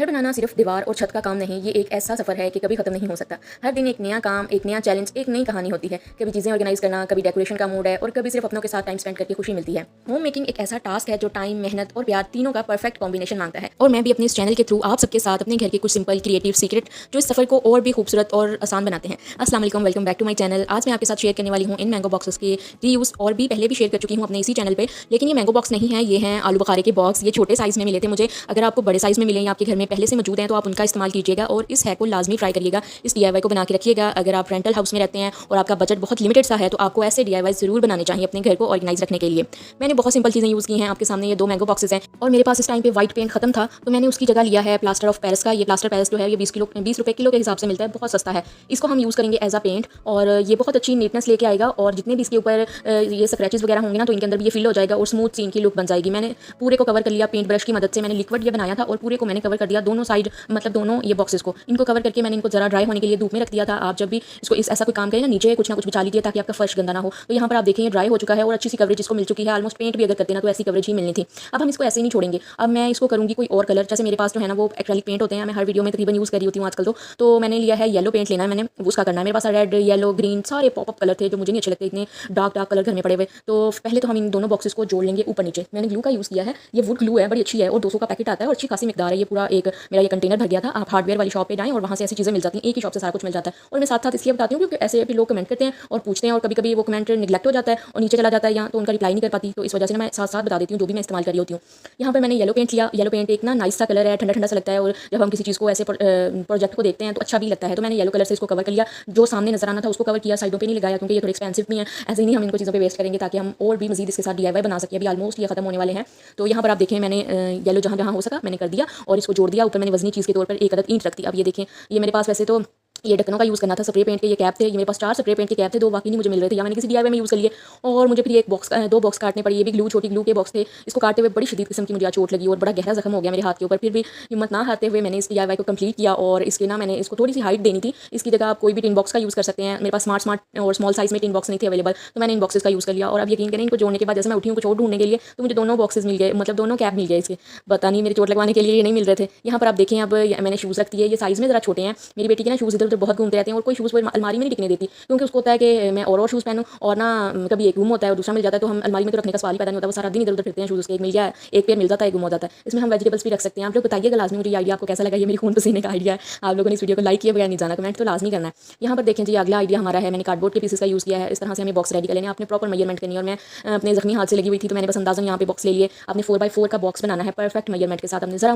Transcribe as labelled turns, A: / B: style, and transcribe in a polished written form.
A: घर बनाना सिर्फ दीवार और छत का काम नहीं, ये एक ऐसा सफर है कि कभी खत्म नहीं हो सकता। हर दिन एक नया काम, एक नया चैलेंज, एक नई कहानी होती है। कभी चीज़ें ऑर्गेनाइज करना, कभी डेकोरेशन का मूड है और कभी सिर्फ अपनों के साथ टाइम स्पेंड करके खुशी मिलती है। होम मेकिंग एक ऐसा टास्क है जो टाइम, मेहनत और प्यार तीनों का परफेक्ट कॉम्बिनेशन मांगता है। और मैं भी अपने इस चैनल के थ्रू आप सबके साथ अपने घर के कुछ सिंपल क्रिएटिव सीक्रेट जो इस सफर को और भी खूबसूरत और आसान बनाते हैं। अस्सलाम वालेकुम, welcome back to my channel. आज मैं आपके साथ शेयर करने वाली हूँ इन मैंगो बॉक्सेस के रीयूज, और भी पहले भी शेयर कर चुकी हूँ अपने इसी चैनल पे। लेकिन ये मैंगो बॉक्स नहीं है, ये हैं आलू बुखारे के बॉक्स। ये छोटे साइज़ में मिले थे मुझे। अगर आपको बड़े साइज़ में मिले या आपके घर में पहले से मौजूद हैं तो आप उनका इस्तेमाल कीजिएगा और इस हैक को लाजमी ट्राई करिएगा। इस DIY को बना के रखिएगा। अगर आप रेंटल हाउस में रहते हैं और आपका बजट बहुत लिमिटेड सा है तो आपको ऐसे DIY ज़रूर बनाने चाहिए अपने घर को ऑर्गेनाइज रखने के लिए। मैंने बहुत सिंपल चीज़ें यूज़ की हैं। आपके सामने ये 2 मैंगो बॉक्सेस हैं और मेरे पास इस टाइम पे वाइट पेंट खत्म था तो मैंने उसकी जगह लिया है प्लास्टर ऑफ पेरिस का। ये प्लास्टर पेरिस जो है ये 20 रुपए किलो के हिसाब से मिलता है, बहुत सस्ता है। इसको हम यूज़ करेंगे एज अ पेंट और ये बहुत अच्छी नीटनेस लेके आएगा और जितने भी इसके ऊपर ये स्क्रैचेस वगैरह होंगे ना तो इनके अंदर भी ये फिल हो जाएगा और स्मूथ सी इनकी लुक बन जाएगी। मैंने पूरे को कवर कर लिया पेंट ब्रश की मदद से। मैंने लिक्विड ये बनाया था और पूरे को मैंने कवर कर दिया, दोनों साइड मतलब दोनों ये बॉक्सेस को इनको कवर करके मैंने इनको जरा ड्राई होने के लिए धूप में रख दिया था। आप जब भी इसको इस ऐसा कोई काम करें ना, नीचे कुछ ना कुछ बिछा लीजिए ताकि आपका फर्श गंदा ना हो। तो यहाँ पर आप देखें ये ड्राई हो चुका है और अच्छी सी कवरेज इसको मिल चुकी है। ऑलमोस्ट पेंट भी अगर करते ना तो ऐसी कवरेज ही मिलनी थी। अब हम इसको ऐसे ही नहीं छोड़ेंगे, अब मैं इसको करूँगी कोई और कलर। जैसे मेरे पास जो है ना वो एक्रेलिक पेंट होते हैं, मैं हर वीडियो में तकरीबन यूज़ कर रही होती हूँ आजकल। तो मैंने लिया है येलो पेंट लेना है, मैंने उसका करना है। मेरे पास रेड, येलो, ग्रीन सारे पॉपअप कलर थे जो मुझे नहीं अच्छे लगते, इतने डार्क कलर घर में पड़े हुए। तो पहले तो हम इन दोनों बॉक्सेस को जोड़ लेंगे ऊपर नीचे। मैंने ग्लू का यूज़ किया है, ये वुड ग्लू है, बड़ी अच्छी है और 200 का पैकेट आता है और अच्छी खासी मिकदार है। ये पूरा एक मेरा ये कंटेनर भर गया था। आप हार्डवेयर वाली शॉप पे जाएं और वहाँ से ऐसी चीज़ें मिल जाती हैं, एक ही शॉप से सारा कुछ मिल जाता है। और मैं साथ साथ इसलिए बताती हूँ क्योंकि ऐसे भी लोग कमेंट करते हैं और पूछते हैं और कभी कभी वो कमेंट निगलेक्ट हो जाता है और नीचे चला जाता है या तो उनका रिप्लाई नहीं कर पाती। तो इस वजह से मैं साथ साथ बता देती हूँ जो भी मैं इस्तेमाल कर रही होती हूँ। यहाँ पर मैंने येलो पेंट लिया। येलो पेंट एक ना नाइस सा कलर है, ठंडा ठंडा सा लगता है और जब हम किसी चीज़ को ऐसे प्रोजेक्ट को देखते हैं तो अच्छा भी लगता है। तो मैंने येलो कलर से इसको कवर कर लिया, जो सामने नजर आना था उसको कवर किया, साइडों पे नहीं लगाया क्योंकि ये थोड़े एक्सपेंसिव भी हैं। ऐसे ही नहीं हम इनको चीज़ों पे वेस्ट करेंगे ताकि हम और भी मजीद इसके साथ DIY बना सकें। अभी ऑलमोस्ट ये खत्म होने वाले हैं। तो यहाँ पर आप देखें मैंने येलो जहाँ जहाँ हो सका मैंने कर दिया और इसको जोड़ दिया। ऊपर मैंने वजनी चीज़ के तौर पर एक अदद ईंट रख दी। अब ये देखें, ये मेरे पास वैसे तो ये ढक्कनों का यूज़ करना था, स्प्रे पेंट के ये कैप थे। ये मेरे पास 4 स्प्रे पेंट के कैप थे, 2 बाकी नहीं मुझे मिल रहे थे या मैंने किसी DIY में यूज़ कर लिए और मुझे फिर एक बॉक्स 2 बॉक्स काटने पड़े। ये भी ग्लू, छोटी ग्लू के बॉक्स थे। इसको काटते हुए बड़ी शदीद किस्म की मुझे चोट लगी और बड़ा गहरा जख्म हो गया मेरे हाथ के ऊपर। फिर भी हिम्मत ना हारते हुए मैंने इस DIY को कंप्लीट किया और इसके ना मैंने इसको थोड़ी सी हाइट देनी थी। इसकी जगह आप कोई भी टिन बॉक्स का यूज़ कर सकते हैं। मेरे पास स्मार्ट और स्मॉल साइज़ में टिन बॉक्स नहीं थे अवेलेबल, तो मैंने इन बॉक्सेस का यूज़ कर लिया। और अब यकीन करें इनको जोड़ने के बाद जैसे मैं उठी हूँ कुछ और ढूंढने के लिए तो मुझे दोनों बॉक्सेस मिल गए, मतलब दोनों कैप मिल गए इसके। पता नहीं मेरी चोट लगवाने के लिए ये नहीं मिल रहे थे। यहाँ पर आप देखें अब मैंने शूज़ रख दिए। ये साइज़ में ज़रा छोटे हैं। मेरी बेटी के ना शूज़ इधर उधर बहुत घूमते रहते हैं और कोई शूज़ अलमारी में नहीं टिकने देती क्योंकि उसको होता है कि मैं और शूज़ पहनूं और ना कभी एक गुम होता है और दूसरा मिल जाता है तो हम अलमारी में तो रखने का सवाल ही पैदा नहीं होता। वो सारा दिन इधर उधर फिरते हैं शूज़ के, एक मिल गया, एक पेयर मिल जाता है, एक गुम हो जाता है। इसमें हम वेजिटेबल्स भी रख सकते हैं। आप लोग बताइएगा लाजमी मुझे आइडिया आपको कैसा लगा। ये मेरी खून पसीने का आइडिया है। आप लोगों ने इस वीडियो को लाइक किया बगैर नहीं जाना, कमेंट तो लाजमी करना है। यहाँ पर देखें जी अगला आइडिया हमारा है, मैंने कार्डबोर्ड के पीसेस का यूज़ किया है। इस तरह से हमें बॉक्स रेडी कर लेना है, आपने प्रॉपर मेजरमेंट करनी है। और मैं अपने जख्मी हाथ से लगी हुई थी तो मैंने बस अंदाज़न यहाँ पे बॉक्स ले लिए। आपने 4x4 का बॉक्स बनाना है परफेक्ट मेजरमेंट के साथ। अपने ज़रा